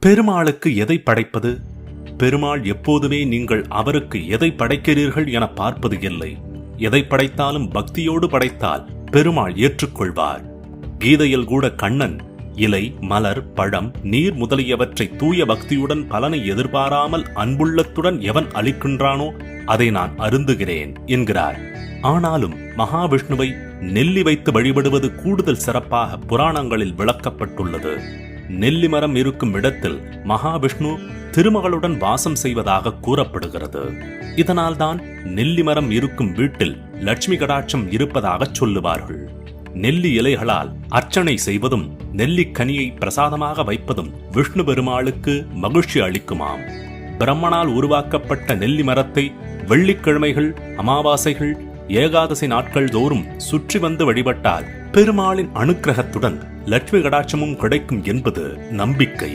பெருமாளுக்கு எதை படைப்பது? பெருமாள் எப்போதுமே நீங்கள் அவருக்கு எதை படைக்கிறீர்கள் என பார்ப்பது இல்லை. எதை படைத்தாலும் பக்தியோடு படைத்தால் பெருமாள் ஏற்றுக்கொள்வார். கீதையில் கூட கண்ணன் இலை, மலர், பழம், நீர் முதலியவற்றை தூய பக்தியுடன் பலனை எதிர்பாராமல் அன்புள்ளத்துடன் எவன் அளிக்கின்றானோ அதை நான் அருந்துகிறேன் என்கிறார். ஆனாலும் மகாவிஷ்ணுவை நெல்லி வைத்து வழிபடுவது கூடுதல் சிறப்பாக புராணங்களில் விளக்கப்பட்டுள்ளது. நெல்லி மரம் இருக்கும் இடத்தில் மகாவிஷ்ணு திருமகளுடன் வாசம் செய்வதாக கூறப்படுகிறது. இதனால்தான் நெல்லி மரம் இருக்கும் வீட்டில் லட்சுமி கடாட்சம் இருப்பதாக சொல்லுவார்கள். நெல்லி இலைகளால் அர்ச்சனை செய்வதும் நெல்லிக்கனியை பிரசாதமாக வைப்பதும் விஷ்ணு பெருமாளுக்கு மகிழ்ச்சி அளிக்குமாம். பிரம்மனால் உருவாக்கப்பட்ட நெல்லி மரத்தை வெள்ளிக்கிழமைகள், அமாவாசைகள், ஏகாதசி நாட்கள் தோறும் சுற்றி வந்து வழிபட்டால் பெருமாளின் அனுக்கிரகத்துடன் லட்சுமி கடாட்சமும் கிடைக்கும் என்பது நம்பிக்கை.